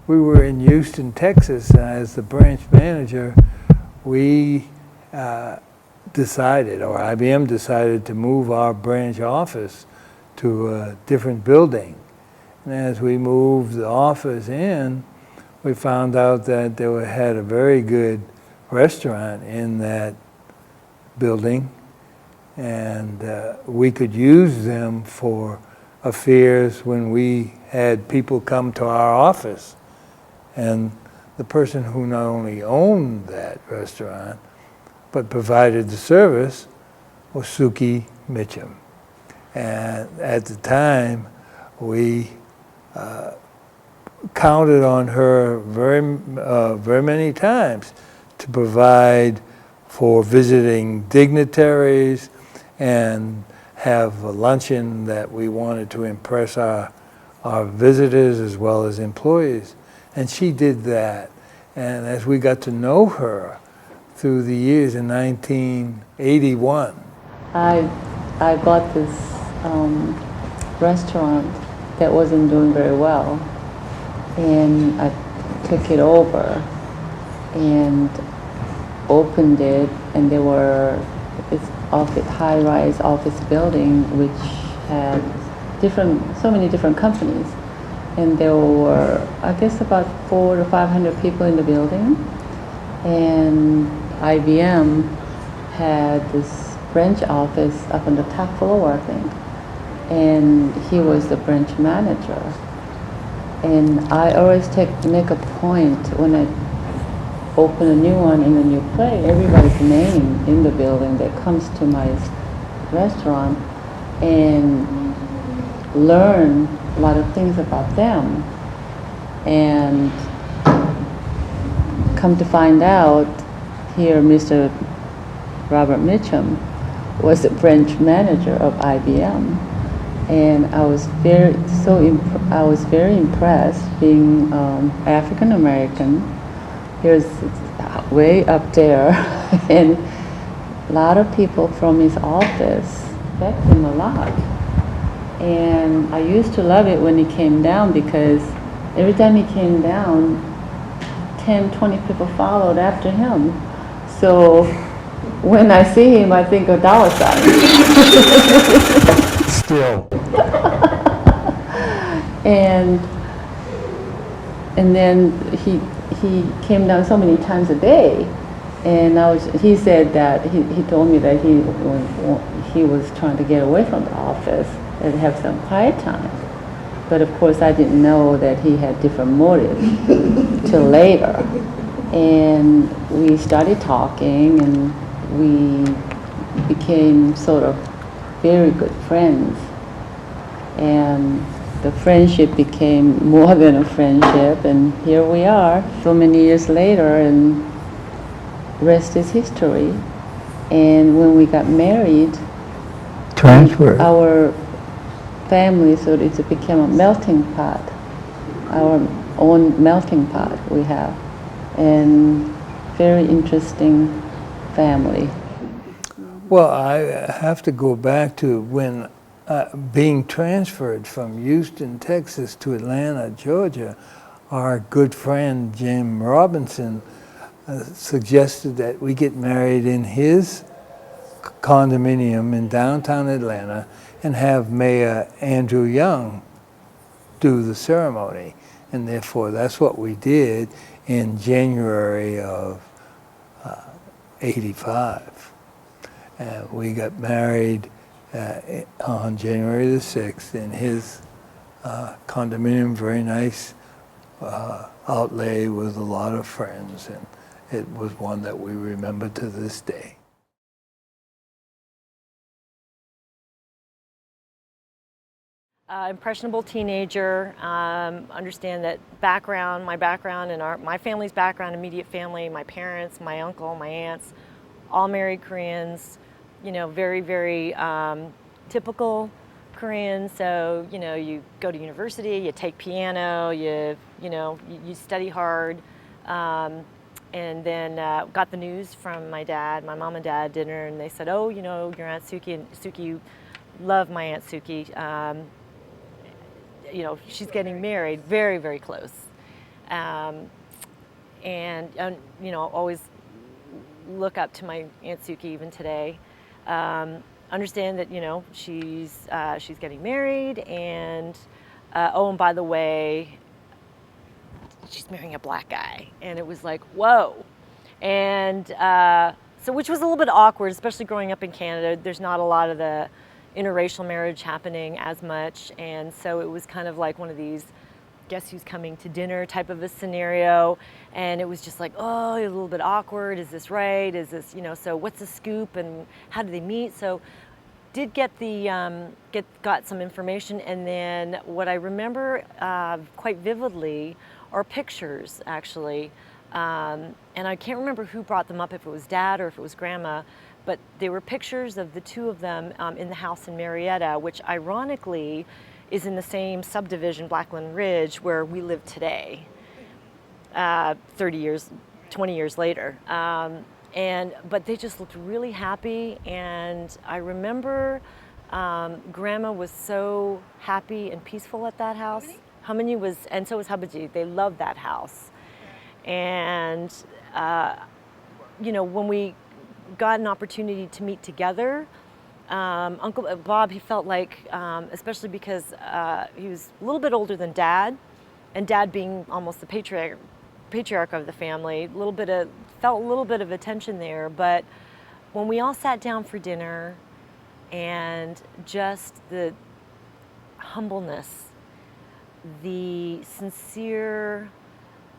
we were in Houston, Texas, and as the branch manager, we decided, or IBM decided, to move our branch office to a different building. And as we moved the office in, we found out that they had a very good restaurant in that building, and we could use them for affairs when we had people come to our office. And the person who not only owned that restaurant, but provided the service, was Suki Mitchum. And at the time, we counted on her very many times to provide for visiting dignitaries and have a luncheon that we wanted to impress our visitors as well as employees. And she did that. And as we got to know her through the years, in 1981, I bought this restaurant that wasn't doing very well, and I took it over and opened it, and there were this high-rise office building which had so many different companies, and there were, I guess, about 400 to 500 people in the building, and IBM had this branch office up on the top floor, I think, and he was the branch manager. And I always make a point when I open a new one in a new place, everybody's name in the building that comes to my restaurant, and learn a lot of things about them. And come to find out, here Mr. Robert Mitchum was the branch manager of IBM, and I was very impressed, being African American. Here's way up there, and a lot of people from his office respect him a lot. And I used to love it when he came down, because every time he came down, 10, 20 people followed after him. So when I see him, I think of dollar sign. still. And then he came down so many times a day, and he said that he told me that he was trying to get away from the office and have some quiet time. But of course, I didn't know that he had different motives till later. And we started talking, and we became sort of very good friends. And the friendship became more than a friendship, and here we are so many years later, and rest is history. And when we got married, Transferred. our family, so it became a melting pot, our own melting pot we have, and very interesting family. Well, I have to go back to when being transferred from Houston, Texas to Atlanta, Georgia, our good friend Jim Robinson suggested that we get married in his condominium in downtown Atlanta and have Mayor Andrew Young do the ceremony. And therefore, that's what we did in January of 85. And we got married on January the 6th in his condominium, very nice outlay with a lot of friends, and it was one that we remember to this day. Impressionable teenager, understand that my background and my family's background, immediate family, my parents, my uncle, my aunts, all married Koreans, very, very typical Korean. So, you go to university, you take piano, you study hard, and then got the news from my dad. My mom and dad had dinner, and they said, "Oh, your Aunt Suki, and Suki, you love my Aunt Suki. She's getting married, very, very close." And you know, always look up to my Aunt Suki even today. Understand that, you know, she's getting married, and oh, and by the way, she's marrying a black guy, and it was like, whoa. And so, which was a little bit awkward, especially growing up in Canada. There's not a lot of the interracial marriage happening as much, and so it was kind of like one of these guess who's coming to dinner type of a scenario, and it was just like, oh, a little bit awkward. Is this right? Is this, you know, so what's the scoop and how do they meet? So did get the got some information, and then what I remember quite vividly are pictures, actually, and I can't remember who brought them up, if it was Dad or if it was Grandma, but they were pictures of the two of them in the house in Marietta, which ironically is in the same subdivision, Blackland Ridge, where we live today, 20 years later. But they just looked really happy, and I remember Grandma was so happy and peaceful at that house. Hamani was, and so was Habaji. They loved that house. And, you know, when we got an opportunity to meet together, Uncle Bob, he felt like, especially because he was a little bit older than Dad, and Dad being almost the patriarch of the family, felt a little bit of a tension there. But when we all sat down for dinner, and just the humbleness, the sincere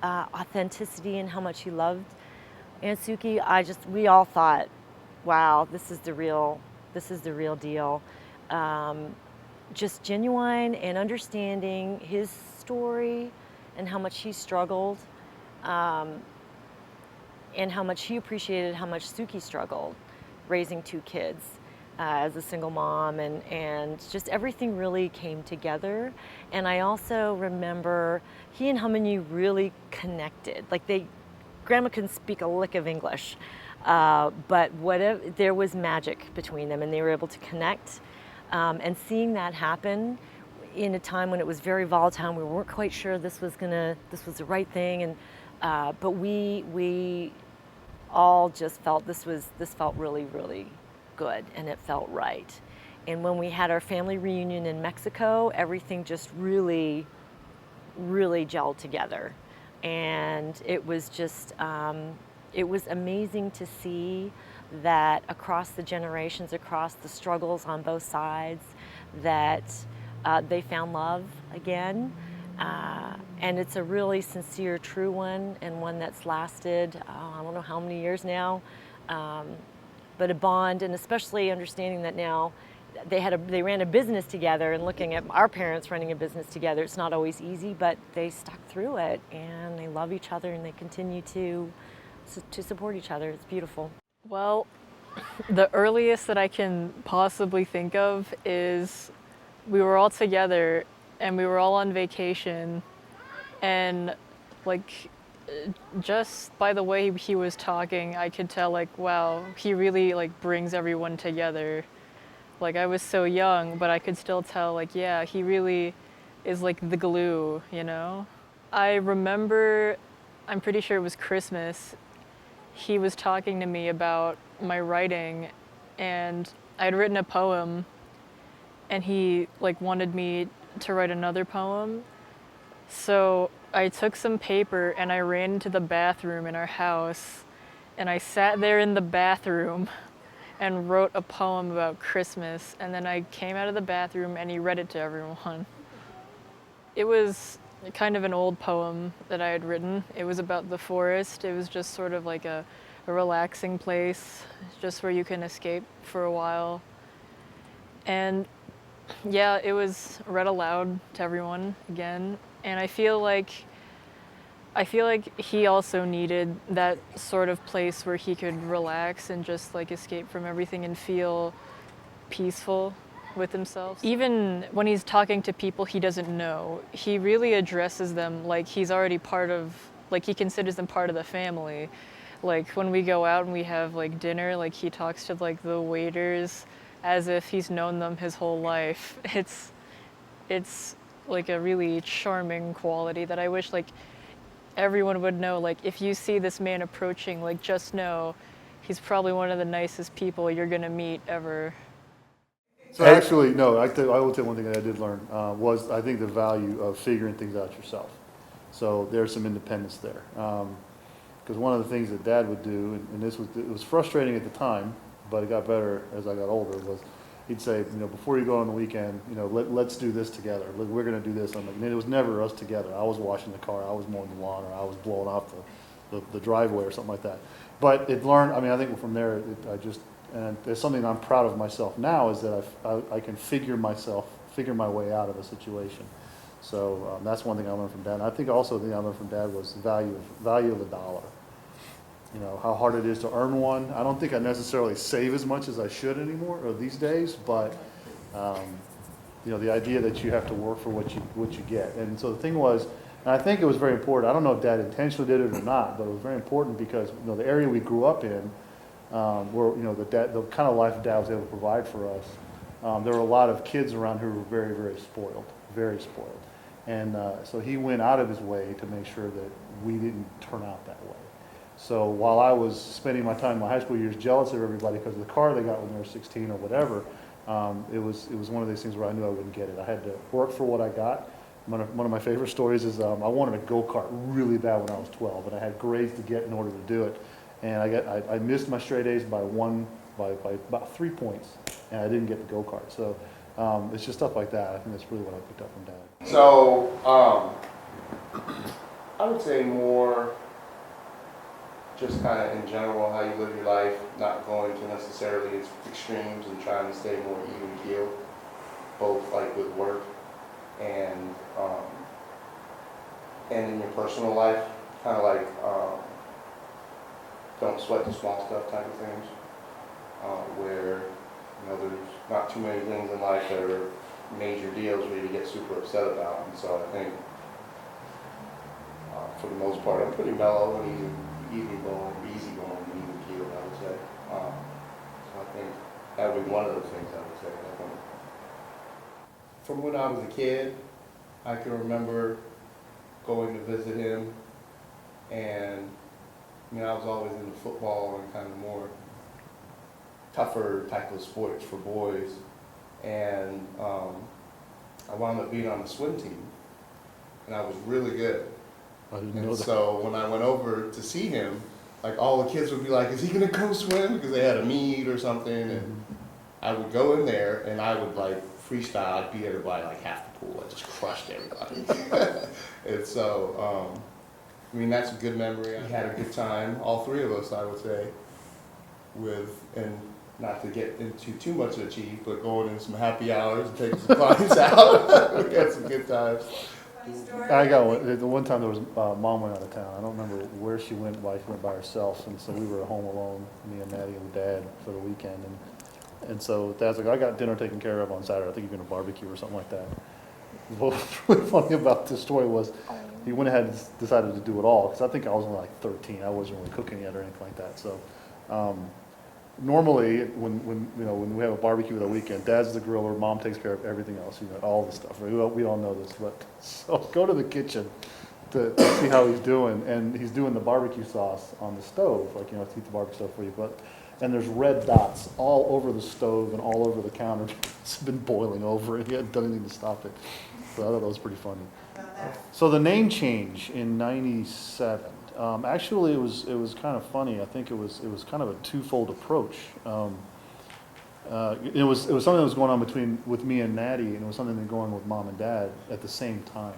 authenticity, and how much he loved Aunt Suki, we all thought, wow, this is the real deal. Just genuine and understanding his story and how much he struggled, and how much he appreciated how much Suki struggled raising two kids as a single mom, and just everything really came together. And I also remember he and Hamani really connected. Like Grandma couldn't speak a lick of English, but there was magic between them, and they were able to connect. And seeing that happen in a time when it was very volatile, and we weren't quite sure this was the right thing, and but we all just felt this felt really, really good, and it felt right. And when we had our family reunion in Mexico, everything just really, really gelled together. And it was just, it was amazing to see that across the generations, across the struggles on both sides, that they found love again. And it's a really sincere, true one, and one that's lasted, I don't know how many years now, but a bond, and especially understanding that now they ran a business together, and looking at our parents running a business together, it's not always easy, but they stuck through it, and they love each other, and they continue to support each other. It's beautiful. Well, the earliest that I can possibly think of is we were all together, and we were all on vacation, and like just by the way he was talking, I could tell, like, wow, he really like brings everyone together. Like, I was so young, but I could still tell, like, yeah, he really is like the glue, you know? I remember, I'm pretty sure it was Christmas, he was talking to me about my writing, and I had written a poem, and he like wanted me to write another poem. So I took some paper and I ran into the bathroom in our house, and I sat there in the bathroom and wrote a poem about Christmas, and then I came out of the bathroom and he read it to everyone. It was kind of an old poem that I had written. It was about the forest. It was just sort of like a relaxing place, just where you can escape for a while. And yeah, it was read aloud to everyone again, and I feel like he also needed that sort of place where he could relax and just like escape from everything and feel peaceful with himself. Even when he's talking to people he doesn't know, he really addresses them like he's already like he considers them part of the family. Like when we go out and we have like dinner, like he talks to like the waiters as if he's known them his whole life. It's like a really charming quality that I wish like everyone would know, like, if you see this man approaching, like, just know he's probably one of the nicest people you're gonna meet ever. So actually, no, I will tell one thing that I did learn was I think the value of figuring things out yourself. So there's some independence there. Because one of the things that Dad would do, and it was frustrating at the time, but it got better as I got older, was he'd say, before you go on the weekend, let's do this together. We're going to do this. And it was never us together. I was washing the car, I was mowing the lawn, or I was blowing off the driveway or something like that. But it learned, I think from there, and it's something I'm proud of myself now, is that I can figure my way out of a situation. So that's one thing I learned from Dad. And I think also the thing I learned from Dad was the value of a dollar. How hard it is to earn one. I don't think I necessarily save as much as I should anymore, or these days, but the idea that you have to work for what you get. And so the thing was, and I think it was very important. I don't know if Dad intentionally did it or not, but it was very important because the area we grew up in, where the kind of life Dad was able to provide for us, there were a lot of kids around who were very, very spoiled, very spoiled. And so he went out of his way to make sure that we didn't turn out that way. So while I was spending my time in my high school years jealous of everybody because of the car they got when they were 16 or whatever, it was one of these things where I knew I wouldn't get it. I had to work for what I got. One of my favorite stories is I wanted a go-kart really bad when I was 12, and I had grades to get in order to do it. And I missed my straight A's by about 3 points, and I didn't get the go-kart. So it's just stuff like that. I think that's really what I picked up from Dad. So I would say more just kind of in general how you live your life, not going to necessarily extremes and trying to stay more even keeled, both like with work and in your personal life, kind of like don't sweat the small stuff type of things, where there's not too many things in life that are major deals where you get super upset about. And so I think for the most part I'm pretty mellow and easy going, and even keeled, I would say. So I think that would be one of the things I would say. From when I was a kid, I can remember going to visit him, and I was always into football and kind of more tougher type of sports for boys, and I wound up being on the swim team, and I was really good. I didn't know And that. so when I went over to see him, like all the kids would be like, "Is he gonna come swim?" Because they had a meet or something, and I would go in there and I would like freestyle. I'd beat everybody like half the pool. I just crushed everybody. And so, that's a good memory. We had a good time, all three of us, I would say, and not to get into too much of a chief, but going in some happy hours and taking some clients out. We had some good times. I got one. The one time there was Mom went out of town. I don't remember where she went. Why she went by herself, and so we were home alone, me and Maddie and Dad for the weekend. And so Dad's like, "I got dinner taken care of on Saturday. I think you're gonna barbecue or something like that." What was really funny about this story was he went ahead and decided to do it all because I think I was only like 13. I wasn't really cooking yet or anything like that. So normally when we have a barbecue with a weekend, Dad's the griller, Mom takes care of everything else, all the stuff. We all know this, but so go to the kitchen to see how he's doing, and he's doing the barbecue sauce on the stove, to heat the barbecue stove for you, and there's red dots all over the stove and all over the counter. It's been boiling over, and he hadn't done anything to stop it. So I thought that was pretty funny. So the name change in '97. Actually, it was kind of funny. I think it was kind of a twofold approach. It was something that was going on with me and Natty, and it was something that was going on with Mom and Dad at the same time.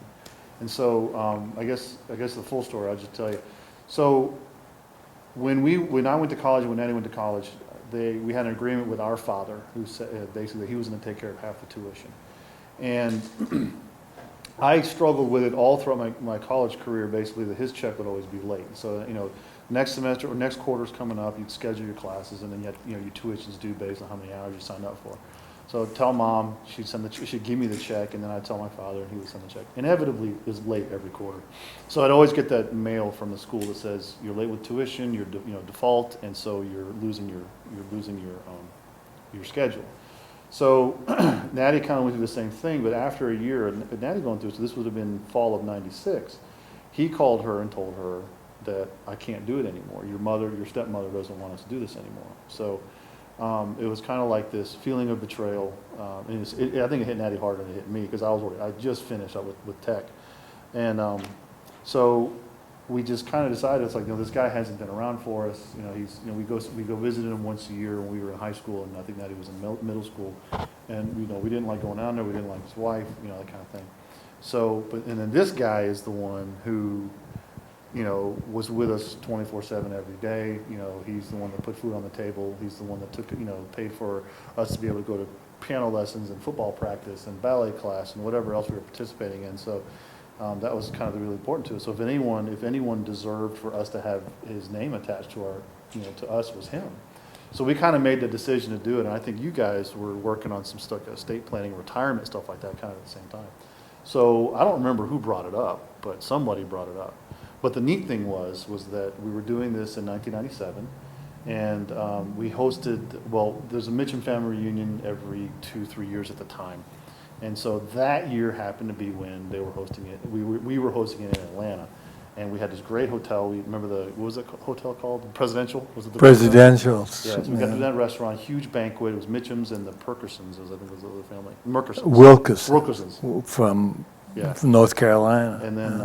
And so I guess the full story I'll just tell you. So when I went to college, when Natty went to college, we had an agreement with our father who said basically he was going to take care of half the tuition, and I struggled with it all throughout my college career, basically, that his check would always be late. So, next semester or next quarter's coming up, you'd schedule your classes, and then your tuition's due based on how many hours you signed up for. So tell Mom, she'd give me the check, and then I'd tell my father, and he would send the check. Inevitably, it was late every quarter. So I'd always get that mail from the school that says, you're late with tuition, you're default, and so you're losing your schedule. So Natty kind of went through the same thing, but after a year, Natty going through, so this would have been fall of '96, He called her and told her that I can't do it anymore. Your stepmother doesn't want us to do this anymore. So it was kind of like this feeling of betrayal. And I think it hit Natty harder than it hit me because I just finished up with tech. And so we just kind of decided, it's like, this guy hasn't been around for us. We go visit him once a year when we were in high school, and I think Natty was in middle school. And, we didn't like going down there. We didn't like his wife, that kind of thing. So, and then this guy is the one who, was with us 24/7 every day. He's the one that put food on the table. He's the one that took, paid for us to be able to go to piano lessons and football practice and ballet class and whatever else we were participating in. So that was kind of really important to us. So if anyone deserved for us to have his name attached to to us, was him. So we kind of made the decision to do it. And I think you guys were working on some stuff, estate planning, retirement, stuff like that, kind of at the same time. So I don't remember who brought it up, but somebody brought it up. But the neat thing was that we were doing this in 1997, and we hosted, there's a Mitchum family reunion every 2-3 years at the time. And so that year happened to be when they were hosting it. We were hosting it in Atlanta, and we had this great hotel. We remember what was the hotel called? Presidential? Was it the Presidentials. Yeah, so we got to that restaurant, huge banquet. It was Mitchum's and the Perkersons, I think was the other family. Merkersons. Wilkerson from Yeah. North Carolina. And then,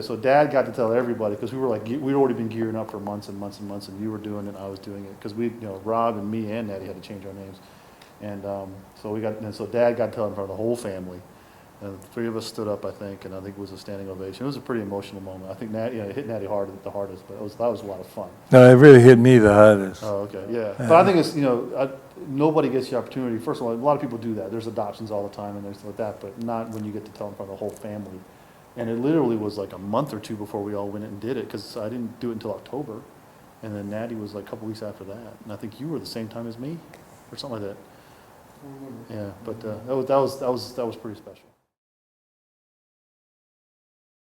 so Dad got to tell everybody, because we were like, we'd already been gearing up for months and months and months, and you were doing it, I was doing it, because Rob and me and Natty had to change our names. And so Dad got to tell in front of the whole family, and the three of us stood up, I think, and I think it was a standing ovation. It was a pretty emotional moment. I think Natty, it hit Natty the hardest, but that was a lot of fun. No, it really hit me the hardest. Oh, okay, yeah. But I think it's, nobody gets the opportunity. First of all, a lot of people do that. There's adoptions all the time and things like that, but not when you get to tell in front of the whole family. And it literally was like a month or two before we all went in and did it, because I didn't do it until October. And then Natty was like a couple weeks after that. And I think you were the same time as me, or something like that. Yeah, but that was pretty special.